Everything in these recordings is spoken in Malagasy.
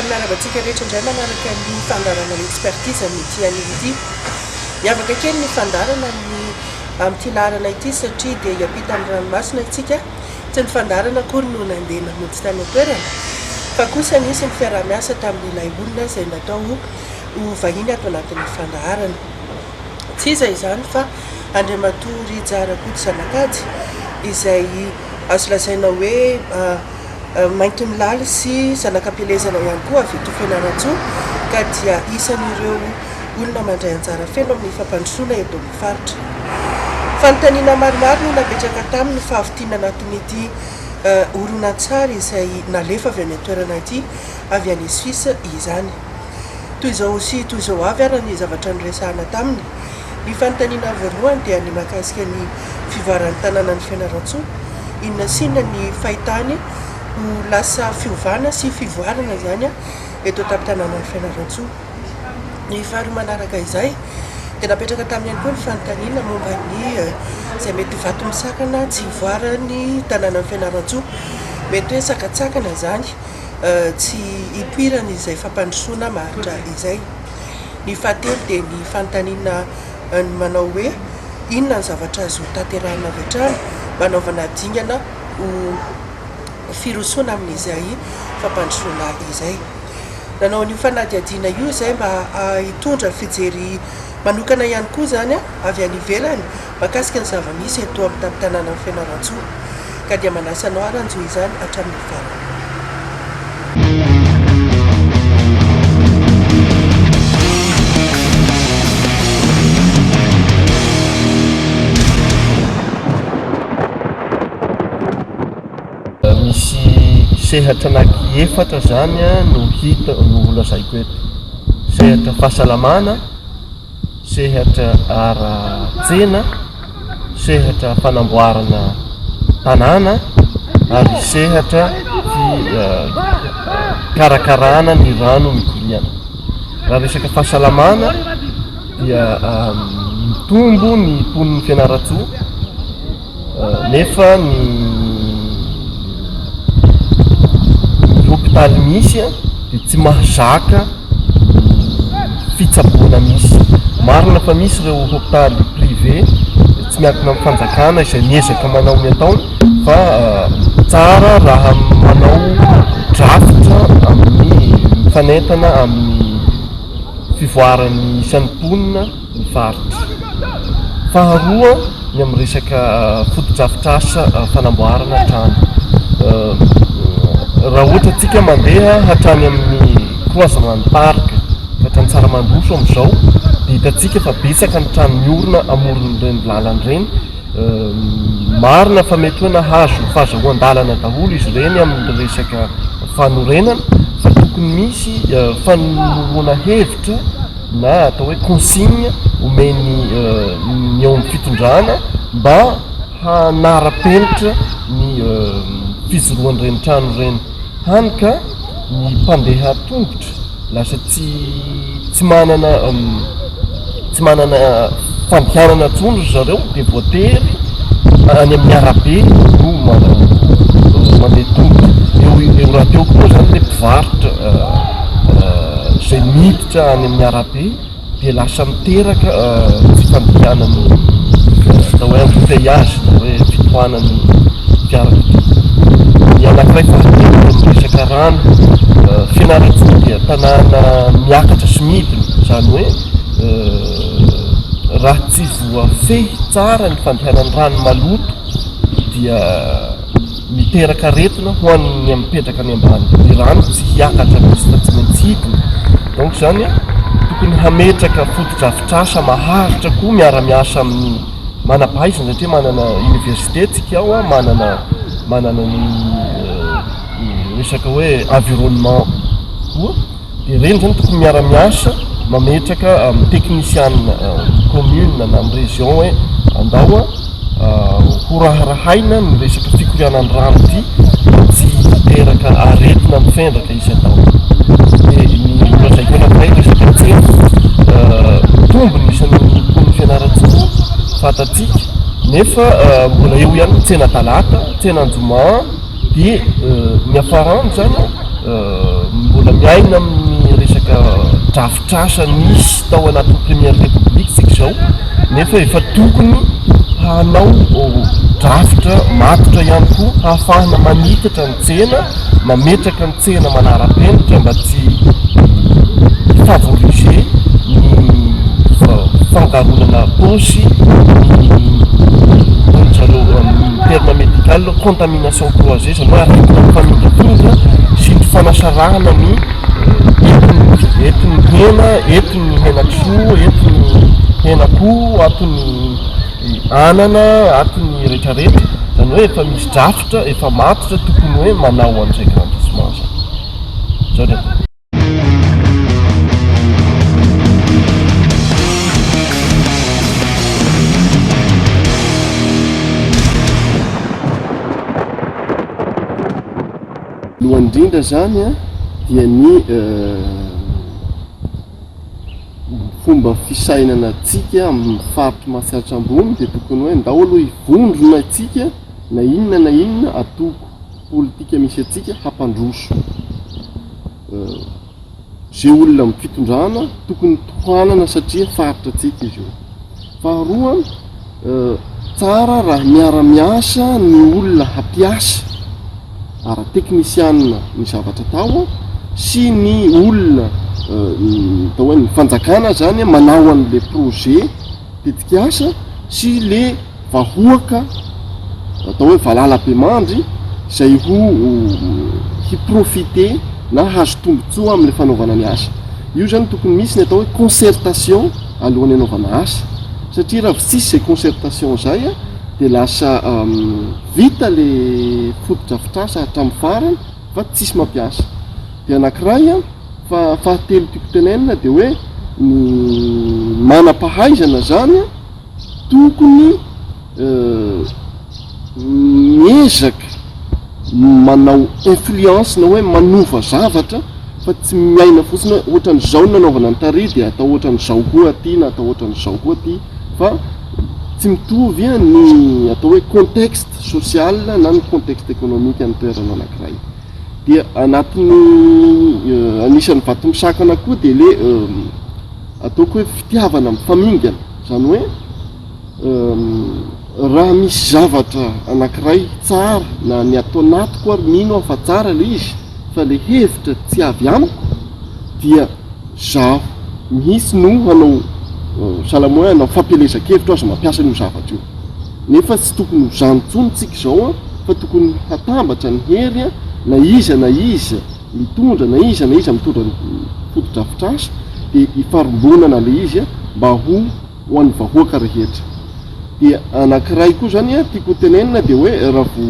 fanaravatsika rehetra indray manaraka ny fandarana ny expertise amin'ity anio ity miavaka kely ny fandarana amin'ity larana ity satria dia hiampita amin'ny ranomasina itsika tsy ny fandarana akory no nandeha namonjy tany an-toerana fa kosa nisy ny fiarah-miasa tamin'ilay olona izay natao ho vahiny ato anatin'ny fandarana tsy iza izany fa Andriamatory Jarakoto Zanakajy izay azo lazaina hoe mainty milaly sy zanakam-pielezana ihany koa avy eto Fianarantsoa ka dia isan'ireo olona mandray anjara feno amin'ny fampandrosoana eto amin'ny faritra. Fanontaniana maromaro no napetraka tamin'ny fahavitiana anatin'ity horonan-tsary izay nalefa avy any an-toerana ity avy any Suisse izany. Toy izao sy toy izao avy ary ny zavatra niresahana taminy. Ny fanontaniana voalohany dia ny mahakasika ny fivoaran'ny tanàna ny Fianarantsoa, inona sinona ny fahitany ho lasa fiovana sy fivoarana zany eto tamin-tanàna ny Fianarantsoa. Ny faharoa manaraka izay dia napetraka tamin'ny ihany koa ny fanontaniana momba ny izay mety vato misakana tsy hivoarany tanàna ny Fianarantsoa, mety hoe sakatsakana zany tsy hipoirana izay fampandrosoana maharitra izay. Ny fahatelo dia ny fanontaniana ny manao hoe inona ny zavatra azo tanterahina avy hatrany manaovana dingana ho firosoana amin'izay fampandrosoana izay. Nanao ny fanadihadiana io izay mba hitondra fijery manokana ihany koa zany avy any ivelany mahakasika ny zava-misy eto amin'ny tamin-tanàna ny Fianarantsoa ka dia manasanao aranjo izany hatramin'ny farany. Misy sehatra anaky efatra zany no hita no lazaiko eto. Sehatra fahasalamana, sehatra ara-tsena, sehatra fanamboarana tanàna ary sehatra karakarana ny rano mikoriana. Raha resaka fahasalamana dia mitombo ny mponiny Fianarantsoa nefa ny hôpitaly misy dia tsy mahazaka fitsaboana misy. Marina fa misy ireo hôpitaly privé tsy miankina amin'ny fanjakana izay miezaka manao ny ataony fa tsara raha manao drafitra amin'ny mifanentana amin'ny fivoaran'ny isan'ny mponina ny faritra. Faharoa ny amin'ny resaka foto-drafitr'asa fanamboarana trano. Raha ohatra tsika mandeha hatrany amin'ny croisement park hatrany Tsaramandroso amin'izao dia hitantsika fa betsaka ny trano miorina amoron'ireny lalana ireny. Marina fa mety hoe nahazo fahazoan-dalana daholo izy ireny amin'ny resaka fanorenana fa tokony misy fanoloana hevitra na atao hoe consigne omeny ny eo amin'ny fitondrana mba hanara-penitra ny fijoroan'ireny trano ireny. Hany ka ny mpandeha tongotra lasa tsy manana fandehanana tsondro zareo dia voatery any amin'ny arabe no mandeha tongotra. Eo raha teo koa zany le mpivarotra izay miditra any amin'ny arabe dia lasa miteraka tsy fandehanany atao hoe embouteillage na hoe fitohanany fiarakodia. Ny anankiray fahatelo resaka rano. Fianarantsoa dia tanàna miakatra sy midina zany hoe raha tsy voafehy tsara ny fandehanan'ny rano maloto dia miteraka aretina ho an'ny mipetraka any ambany. Ny rano tsy hiakatra misy fa tsy maintsy hidina. Donc zany tokony hametraka foto-drafitr'asa maharitra koa miara-miasa amin'ny manam-pahaizana satria manana université tsika ao manana ny resaka hoe environnement koa dia ireny zany tokony miara-miasa mametraka amin'ny technicienne commune na amin'ny région hoe andao ho raharahaina ny resaka fikorianan'ny rano ity tsy hiteraka aretina mifendraka izy atao. Dia ny lazaiko anankiray resaka tsena tombony isan'ny mponiny Fianarantsoa fatatsika nefa mbola eo ihany tsena talata, tsena anjoma dia ny afarany zany mbola rehefa miaina amin'ny resaka drafitrasa nisy tao anatin'ny première république sika zao nefa efa tokony hanao drafitra matotra ihany koa hahafahana manitatra ny tsena mametraka ny tsena manara-penitra mba tsy favoriser ny fangaronana posy terme médical contamination croisée zany hoe aretina mifamindrafinitra sy ny fanasarahana ny entiny hena, entiny henakisoa, entiny henakoho, atony anana, atony rehetrarehetra zany hoe efa misy drafitra efa matotra tokony hoe manao an'izay grandissement zao zao. Lohandrindra zany a dia ny fomba fisainana atsika amin'ny faritra mahatsiaritra ambony dia tokony hoe ndao aloha hivondrona atsika na inona atoko politika misy atsika hampandroso zay olona amin'ny fitondrana tokony tohanana satria faritra atsika izy io. Faharoa tsara raha miara-miasa ny olona hampiasa ara-teknisianina ny zavatra tao sy ny olona atao hoe ny fanjakana zany manao an'le projet tetikasa sy le vahoaka atao hoe valala-pemandry zay ho hiprofite na hazo tombotsoa amin'le fanaovana ny asa. Io zany tokony misy ny atao hoe concertation alohan'ny anaovana asa satria raha tsisy zay concertation zay dia lasa vita le fotodrafitrasa hatramin'ny farany fa tsisy mampiasa. Dia anankiray fahatelo tiako tenenina dia hoe ny manam-pahaizana zany tokony miezaka manao influence na hoe manova zavatra fa tsy miaina fotsiny hoe ohatran'izao ny nanaovana ny tary dia atao ohatran'izao koa aty na atao ohatran'izao koa aty fa tsy mitovy ny atao hoe contexte social na ny contexte économique amin'ny toerana anankiray. Dia anatin'ny anisan'ny vato misakana koa dia le ataoko hoe fitiavana mifamingana zany hoe raha misy zavatra anankiray tsara na ny atao anatiko ary mino aho fa tsara le izy fa le hevitra tsy avy amiko dia zaho mihitsy no hanao salamo hoe anao fampielezan-kevitra azo mampiasa n'io zavatra io nefa tsy tokony ho zany tsony tsika zao fa tokony hatambatra ny hery na iza mitondra na iza mitondra ny fotodrafitrasa dia hifarombonana le izy mba ho an'ny vahoaka rehetra. Dia anankiray koa zany tiako tenenina dia hoe raha vo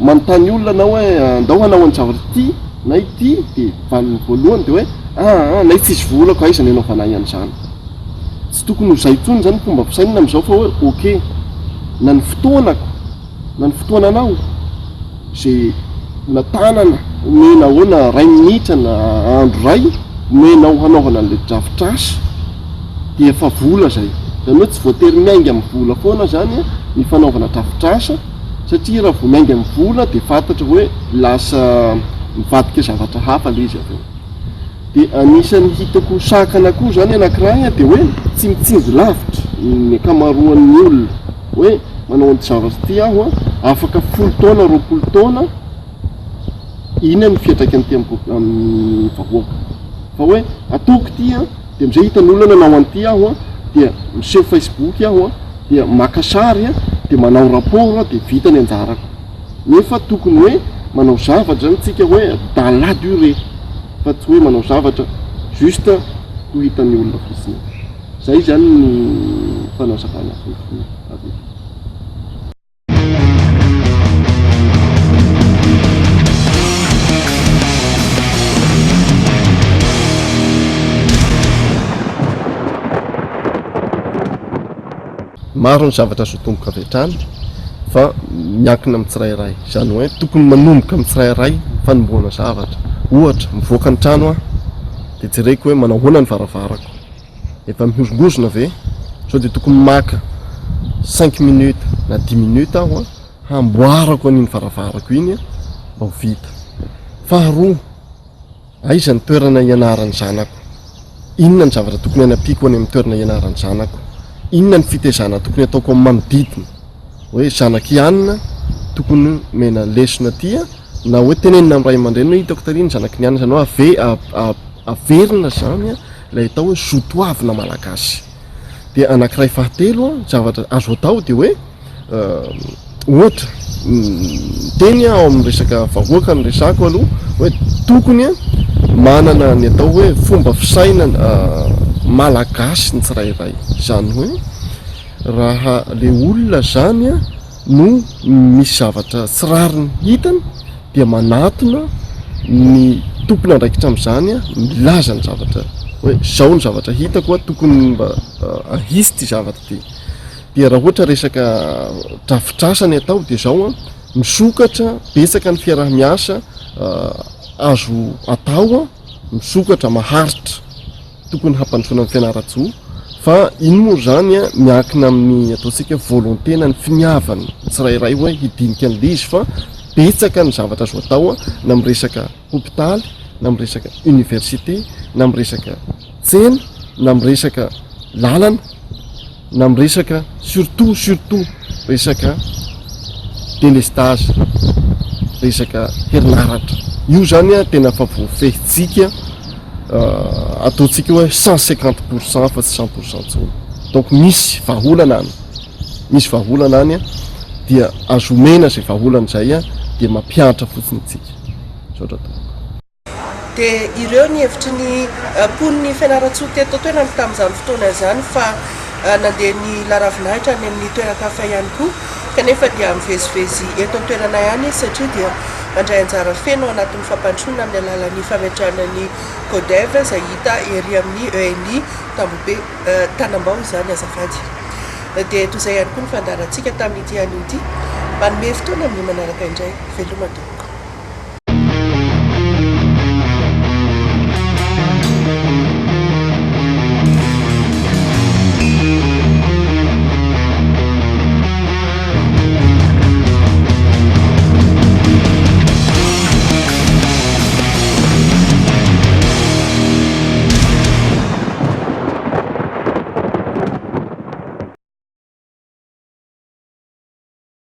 manontany olona na hoe andao hanao any zavatra ity na ity dia valiny voalohany dia hoe na tsisy volako aiza ny anaovanay an'izany. Tsy tokony ho zay tsony zany fomba fisainana amin'izao fa hoe ok na ny fotoanako na ny fotoananao zay natanana omena hoana ray minitra na andro ray omenao hanaovana an'le drafitrasa dia efa vola zay. Zany hoe tsy voatery miainga amin'ny vola foana zany ny fanaovana drafitrasa satria raha vao miainga amin'ny vola dia fantatra hoe lasa mivadika zavatra hafa le izy avy eo. Dia anisan'ny hitako sakana koa zany anankiray dia hoe tsy mitsinjo lavitra ny akamaroan'ny olona hoe manao ny zavatra ity aho afaka 10 taona 20 taona iny ny fiatraika ny amin'ny vahoaka fa hoe ataoko ity dia amin'izay hitan'olona nanao an'ity aho dia miseho Facebook aho dia maka sary dia manao rapport dia vita ny anjarako. Nefa tokony hoe manao zavatra zany tsika hoe dans la durée fa tsy hoe manao zavatra juste ho hitan'ny olona fotsiny. Zay zany ny fanazavana avy. Maro ny zavatra azo tomboka avy hatrany fa miankina amin'ny tsirairay zany hoe tokony manomboka amin'ny tsirairay fanomboana zavatra. Ohatra mivoaka ny trano aho dia jereko hoe manao hoana ny varavarako efa mihozongozona ve sao dia tokony maka 5 minutes na 10 minutes aho hamboarako an'iny varavarako iny mba ho vita. Faharoa aiza ny toerana ianarany zanako, inona ny zavatra tokony anampiako any amin'ny toerana ianarany zanako, inona ny fitezana tokony ataoko amin'ny manodidina, hoe zanaky ianina tokony mena lesona tia na hoe tenenina amin'ny ray aman-dreny hoe hitako tariny zanaky ny anina zany hoe averina zany ilay atao hoe zotoavina malagasy. Dia anankiray fahatelo zavatra azo atao dia hoe ohatra teny ao amin'ny resaka vahoaka ny resako aloha hoe tokony manana ny atao hoe fomba fisaina malagasy ny tsirairay, zany hoe raha le olona zany no misy zavatra tsy rariny hitany dia manatona ny tompony andraikitra amin'izany milaza ny zavatra hoe zao ny zavatra hitako tokony mba ahisy ty zavatra ty. Dia raha ohatra resaka drafitrasany atao dia zao misokatra betsaka ny fiarah-miasa azo atao misokatra maharitra tokony hampandrosoana amin'ny fianara-tsoa, fa iny moa zany miankina amin'ny ataontsika volonté-na ny finiavany tsirairay hoe hidinika an'ilay izy, fa betsaka ny zavatra azo atao na amin'ny resaka hôpitaly, na amin'ny resaka université, na amin'ny resaka tsena, na amin'ny resaka lalana, na amin'ny resaka surtout resaka délestage, resaka herinaratra. Io zany tena fa voafehitsika ataontsika hoe 150% fa tsy 100% tsony. Donc misy vahaolana any dia azo omena zay vahaolana zay dia mampianatra fotsiny tsika. Dia ireo ny hevitry ny poniny fianarantsoa teto toerana tamin'izany fotoana izany fa nandeha ny laravinahitra any amin'ny toeran-kafa ihany koa, kanefa dia mivezivezy eto an-toerana ihany satria dia mandray anjara feno anatin'ny fampandrosoana amin'ny alalan'ny fametrahana ny CODEV izay hita ery amin'ny ENI Tambobe Tanambao izany azafady. Dia toy izay ihany koa ny fandaharantsika tamin'ity anio ity, manome fotoana amin'ny manaraka indray velomatoa.